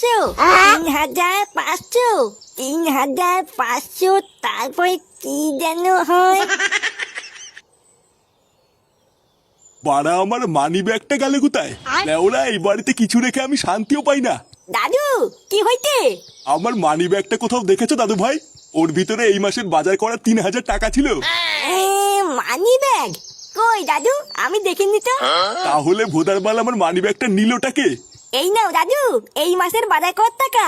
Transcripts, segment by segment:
500, 3500, 3500, তারপরে কি যেন হয়। বাড়া আমার মানি ব্যাগটা গেল কোথায়? লেওরা এই বাড়িতে কিছু রেখে আমি শান্তিও পাই না। দাদু কি হইতে? আমার মানি ব্যাগটা কোথাও দেখেছো দাদু ভাই? ওর ভিতরে এই মাসের বাজার করা 3000 টাকা ছিল। মানি ব্যাগ কই দাদু? আমি দেখিনি তো। তাহলে ভোদার বাল আমার মানি ব্যাগটা নিলটাকে? এই নাও দাদু, এই মাসের বাজার কত টাকা?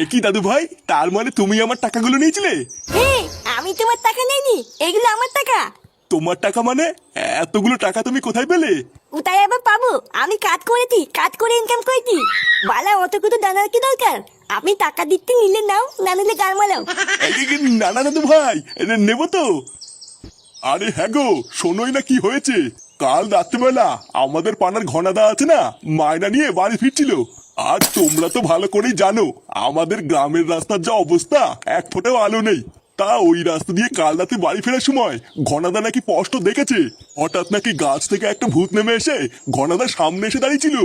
এ কি দাদু ভাই, তার মানে তুমি আমার টাকাগুলো নিয়েছিলে? হ্যাঁ, আমি তোমার টাকা নেইনি, এগুলো আমার টাকা। তোমার টাকা মানে? এতগুলো টাকা তুমি কোথায় পেলে? কোথায় আবার পাবো? আমি কাজ করেছি, কাজ করে ইনকাম করেছি। বালা অত কিছু জানার কি দরকার? আপনি টাকা দিতে নিলে নাও, না নিলে গাল মারাও। না না দাদু ভাই, নেবো তো। আরে হ্যাঁ গো, শোনোই না কি হয়েছে। কাল রাত্রিবেলা আমাদের পাড়ার ঘনাদা আছে না, মায়না নিয়ে বাড়ি ফিরছিল। আর তোমরা তো ভালো করেই জানো আমাদের গ্রামের রাস্তার যা অবস্থা, এক ফোঁটাও আলো নেই। তা ওই রাস্তা দিয়ে কাল রাতে বাড়ি ফেরার সময় ঘনাদা নাকি স্পষ্ট দেখেছে হঠাৎ নাকি গাছ থেকে একটা ভূত নেমে এসে ঘনাদার সামনে এসে দাঁড়িয়েছিল।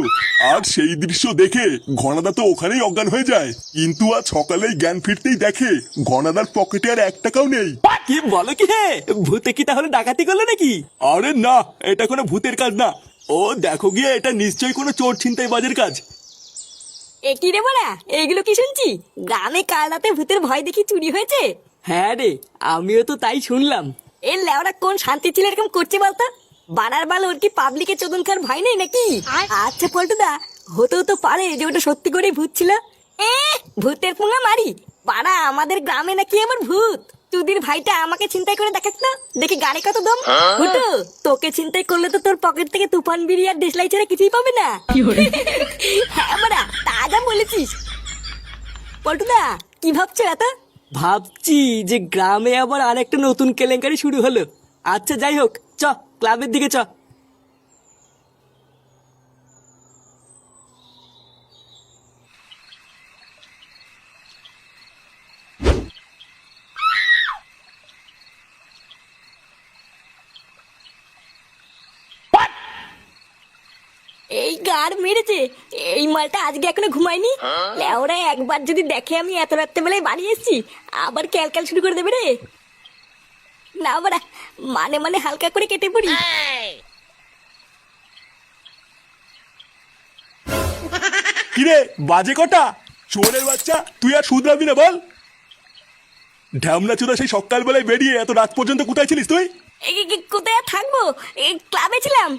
আর সেই দৃশ্য দেখে ঘনাদা তো ওখানেই অজ্ঞান হয়ে যায়। কিন্তু আজ সকালেই জ্ঞান ফিরতেই দেখে ঘনাদার পকেটে আর 1 টাকাও নেই। কি বলো কি? হে, ভূতে কি তাহলে ডাকাতি করলো নাকি? আরে না, এটা কোনো ভূতের কাজ না। ও দেখো গিয়ে, এটা নিশ্চয়ই কোনো চোর ছিনতাই বাজের কাজ। এ কি রে বলা, এগুলো কি শুনছি? গ্রামে কাল রাতে ভূতের ভয় দেখি চুরি হয়েছে? হ্যাঁ রে, আমিও তো তাই শুনলাম। এর লেওরা কোন শান্তি ছিল এরকম করছে বলতো? বানার বাল ওর কি পাবলিকে চোদন খাওয়ার ভয় নেই নাকি? আচ্ছা পল্টুদা, হতেও তো পারে যে ওটা সত্যি করেই ভূত ছিল। ভূতের পুঙ্গা মারি পাড়া, আমাদের গ্রামে নাকি আমার ভূত। তুদির ভাইটা আমাকে চিন্তাই করে দেখাস না, দেখি গাড়ি কত দম। হুটু, তোকে চিন্তাই করলে তো তোর পকেট থেকে তুফান বিড়ি আর দেশলাই ছাড়া কিছুই পাবে না। হ্যাঁ বাড়া, তাজা বলেছিস। পল্টুদা কি ভাবছো এত? ভাবছি যে গ্রামে আবার আরেকটা নতুন কেলেঙ্কারি শুরু হলো। আচ্ছা যাই হোক, চ ক্লাবের দিকে চ। এই গার মেরেছে, এই মালটা আজকে এখনো ঘুমায়নি। লেওরা একবার যদি দেখে আমি এত রাত্রেবেলায় বাড়ি এসেছি, আবার ক্যালক্যাল শুরু করে দেবে রে। না বাড়া, মানে মানে হালকা করে কেটে পড়ি। কিরে বাজে কটা? চোরের বাচ্চা, তুই আর শুধরাবি না বল। ঢ্যামলা চোদা, সেই সকালবেলায় বেরিয়ে এত রাত পর্যন্ত কোথায় ছিলিস তুই? কোথায় আর থাকবো? এই ক্লাবে ছিলাম।